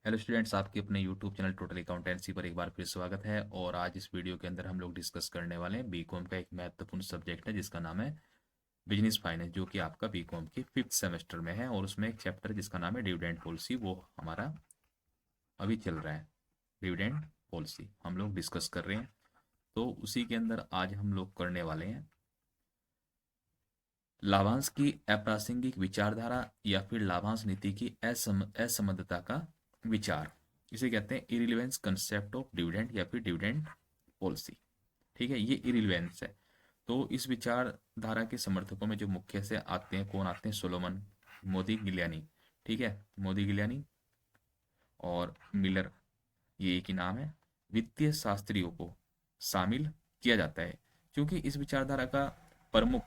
Hello students, आपके अपने YouTube channel total accountancy पर एक बार फिर स्वागत है। और आज इस वीडियो के अंदर हम लोग डिस्कस करने वाले हैं बीकॉम का एक महत्वपूर्ण सब्जेक्ट है जिसका नाम है बिजनेस फाइनेंस, जो कि आपका बीकॉम के 5th सेमेस्टर में है। और उसमें एक चैप्टर जिसका नाम है डिविडेंड पॉलिसी, वो हमारा अभी चल रहा है। डिविडेंड पॉलिसी हम लोग डिस्कस कर रहे हैं, तो उसी के अंदर आज हम लोग करने वाले हैं लाभांश की अप्रासंगिक विचारधारा या फिर लाभांश नीति की असंबद्धता का विचार। इसे कहते हैं इरिलेवेंस कंसेप्ट ऑफ डिविडेंड या फिर डिविडेंड पॉलिसी। ठीक है, ये इरिलेवेंस है। तो इस विचारधारा के समर्थकों में जो मुख्य से आते हैं, कौन आते हैं? सोलोमन, मोदी गिलियानी। ठीक है, मोदी गिलियानी और मिलर, ये एक ही नाम है। वित्तीय शास्त्रियों को शामिल किया जाता है, क्योंकि इस विचारधारा का प्रमुख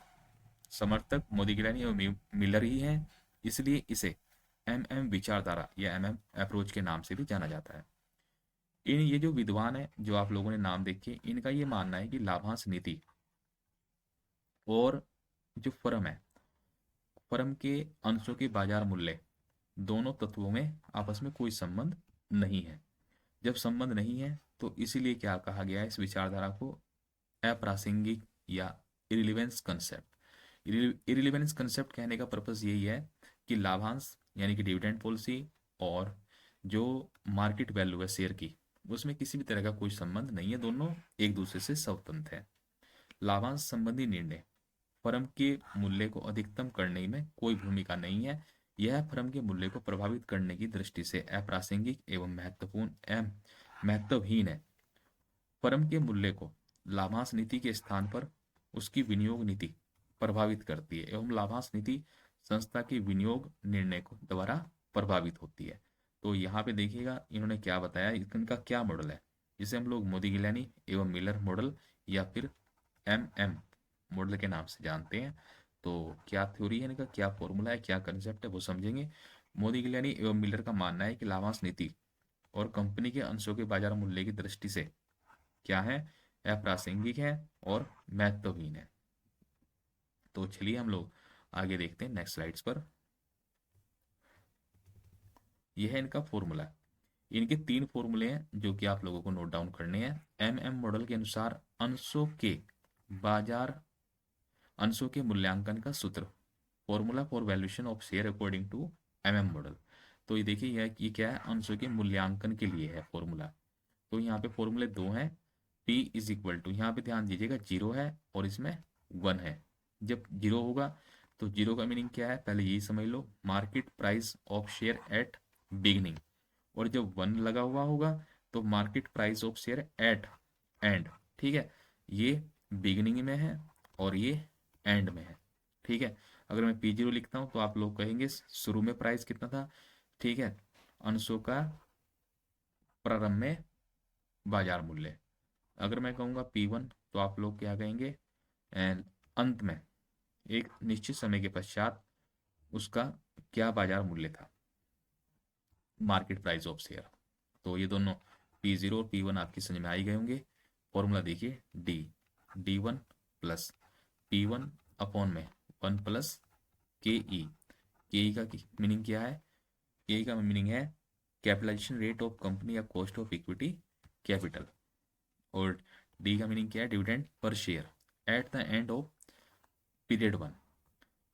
समर्थक मोदी गिलानी और मिलर ही हैं। इसलिए इसे एमएम विचारधारा या एमएम अप्रोच के नाम से भी जाना जाता है। इन ये जो विद्वान है, जो आप लोगों ने नाम देखे, इनका ये मानना है कि लाभांश नीति और जो फर्म है, फर्म के अंशों के बाजार मूल्य, दोनों तत्वों में आपस में कोई संबंध नहीं है। जब संबंध नहीं है तो इसीलिए क्या कहा गया है इस विचारधारा को? अप्रासंगिक या इरिलीवेंस कंसेप्ट। इरिलीवेंस कंसेप्ट कहने का पर्पस यही है कि लाभांश यानी कि डिविडेंड पॉलिसी और जो मार्केट वैल्यू है शेयर की, उसमें किसी भी तरह का कोई संबंध नहीं है, दोनों एक दूसरे से स्वतंत्र है। लाभांश संबंधी निर्णय फर्म के मूल्य को अधिकतम करने में कोई भूमिका नहीं है। यह फर्म के मूल्य को प्रभावित करने की दृष्टि से अप्रासंगिक एवं महत्वपूर्ण एवं महत्वहीन है। फर्म के मूल्य को लाभांश नीति के स्थान पर उसकी विनियोग नीति प्रभावित करती है, एवं लाभांश नीति संस्था के विनियोग निर्णय को द्वारा प्रभावित होती है। तो यहाँ पे देखिएगा इन्होंने क्या बताया, इनका क्या मॉडल है, जिसे हम लोग मोदी गिलानी एवं मिलर मॉडल या फिर एम मॉडल के नाम से जानते हैं। तो क्या थ्योरी है इनका, क्या फॉर्मूला है, क्या कंसेप्ट है, वो समझेंगे। मोदी गिलानी एवं मिलर का मानना है कि लाभांश नीति और कंपनी के अंशों के बाजार मूल्य की दृष्टि से क्या है? अप्रासंगिक है और महत्वहीन है। तो चलिए हम लोग आगे देखते हैं नेक्स्ट स्लाइड्स पर। यह है इनका फॉर्मूला। इनके 3 फॉर्मूले हैं जो कि आप लोगों को नोट डाउन करने हैं। एमएम मॉडल के अनुसार बाजार अंशों के मूल्यांकन का सूत्र, formula for valuation of share according to MM model. तो ये देखिए ये क्या है? अंशों के मूल्यांकन के लिए है फॉर्मूला। तो यहाँ पे फॉर्मूले 2 हैं। P इज इक्वल टू, यहाँ पे ध्यान दीजिएगा, 0 है और इसमें 1 है। जब 0 होगा तो 0 का मीनिंग क्या है, पहले यही समझ लो, market price of share at beginning. और जब 1 लगा हुआ होगा तो market price of share at end. ठीक है, ये बिगनिंग में है और ये एंड में है। ठीक है, अगर मैं P0 लिखता हूँ तो आप लोग कहेंगे शुरू में प्राइस कितना था। ठीक है, अंशों का प्रारंभ में बाजार मूल्य। अगर मैं कहूँगा P1 तो आप लोग क्या कहेंगे? एंड अंत में एक निश्चित समय के पश्चात उसका क्या बाजार मूल्य था, मार्केट प्राइस ऑफ शेयर। तो ये दोनों P0 और P1 आपकी समझ में आ ही गए होंगे। फॉर्मूला देखिए, D1 प्लस P1 अपॉन में 1 प्लस KE। KE का मीनिंग क्या है? KE का मीनिंग है कैपिटलाइजेशन रेट ऑफ कंपनी या कॉस्ट ऑफ इक्विटी कैपिटल। और डी का मीनिंग क्या है? Dividend per share eight the end of period 1।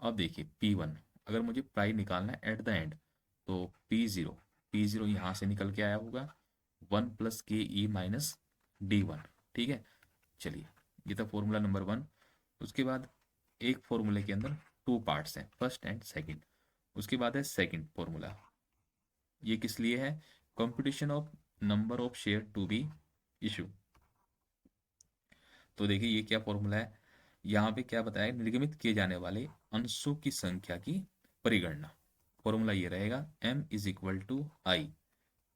अब देखिए P1, अगर मुझे प्राइस निकालना है एट द एंड, तो P0 यहाँ से निकल के आया होगा 1 प्लस KE माइनस D1। ठीक है, चलिए ये था फॉर्मूला नंबर 1। उसके बाद एक फॉर्मूले के अंदर 2 पार्ट्स हैं, फर्स्ट एंड सेकंड। उसके बाद है सेकंड फॉर्मूला। ये किस लिए है? Competition of number of share to be issue. तो देखिए ये क्या फॉर्मूला है, यहाँ पे क्या बताया? निर्गमित किए जाने वाले अंशों की संख्या की परिगणना। फॉर्मूला ये रहेगा m is equal to I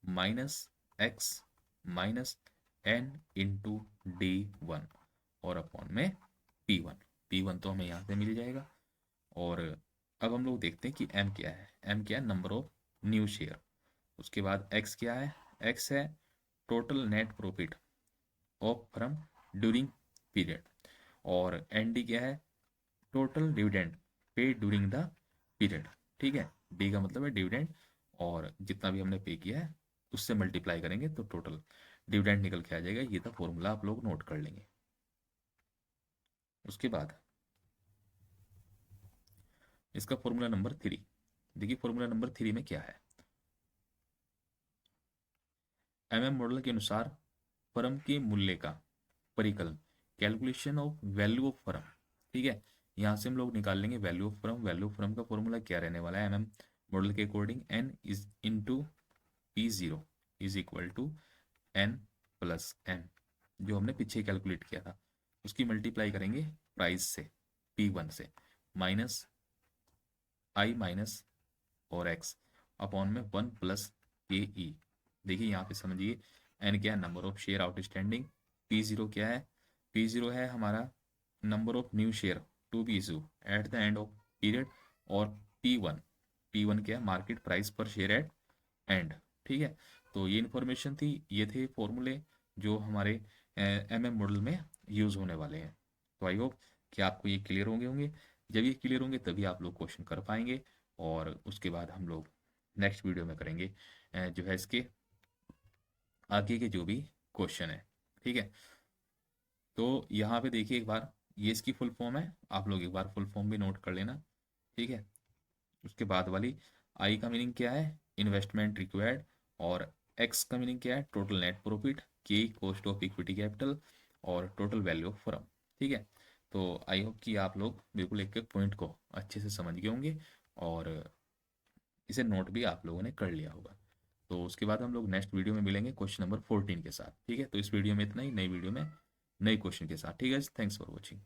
minus X minus N into D1 और अपॉन में P1। तो हमें यहाँ से मिल जाएगा। और अब हम लोग देखते हैं कि m क्या है। m क्या है? Number of new share. उसके बाद x क्या है? x है total net profit of firm during period. और एनडी क्या है? Total dividend pay during the period. ठीक है, डी का मतलब है डिविडेंड और जितना भी हमने पे किया है उससे मल्टीप्लाई करेंगे तो टोटल डिविडेंड निकल के आ जाएगा। ये था फॉर्मूला, आप लोग नोट कर लेंगे। उसके बाद इसका फॉर्मूला नंबर 3, देखिए फॉर्मूला नंबर 3 में क्या है। एमएम मॉडल के अनुसार फर्म के मूल्य का परिकलन, calculation of value of firm. ठीक है, यहाँ से हम लोग निकाल लेंगे value of firm. Value of firm का फॉर्मूला क्या रहने वाला है, एमएम मॉडल के according N is into P zero is equal to N plus M, जो हमने पीछे कैलकुलेट किया था, उसकी मल्टीप्लाई करेंगे प्राइस से, P1 से, माइनस आई माइनस और एक्स अपॉन में 1 प्लस के ई। देखिए यहाँ पे समझिए, एन क्या है, number of share outstanding, P0 क्या है, P0 है हमारा number of new share to be issue at the end of period, और P1 क्या है, market price per share at end. ठीक है, तो ये इन्फॉर्मेशन थी, ये थे फॉर्मूले जो हमारे एमएम मॉडल में यूज होने वाले हैं। तो आई होप कि आपको ये क्लियर होंगे। जब ये क्लियर होंगे तभी आप लोग क्वेश्चन कर पाएंगे, और उसके बाद हम लोग नेक्स्ट वीडियो में करेंगे जो है इसके आगे के जो भी क्वेश्चन है। ठीक है, तो यहाँ पे देखिए एक बार, ये इसकी फुल फॉर्म है, आप लोग एक बार फुल फॉर्म भी नोट कर लेना। ठीक है, उसके बाद वाली आई का मीनिंग क्या है, इन्वेस्टमेंट रिक्वायर्ड, और एक्स का मीनिंग क्या है, टोटल नेट प्रॉफिट, के कॉस्ट ऑफ इक्विटी कैपिटल, और टोटल वैल्यू ऑफ फर्म। ठीक है, तो आई होप कि आप लोग बिल्कुल एक एक पॉइंट को अच्छे से समझ गए होंगे, और इसे नोट भी आप लोगों ने कर लिया होगा। तो उसके बाद हम लोग नेक्स्ट वीडियो में मिलेंगे क्वेश्चन नंबर 14 के साथ। ठीक है, तो इस वीडियो में इतना ही, नई वीडियो में नए क्वेश्चन के साथ। ठीक है, थैंक्स फॉर वॉचिंग।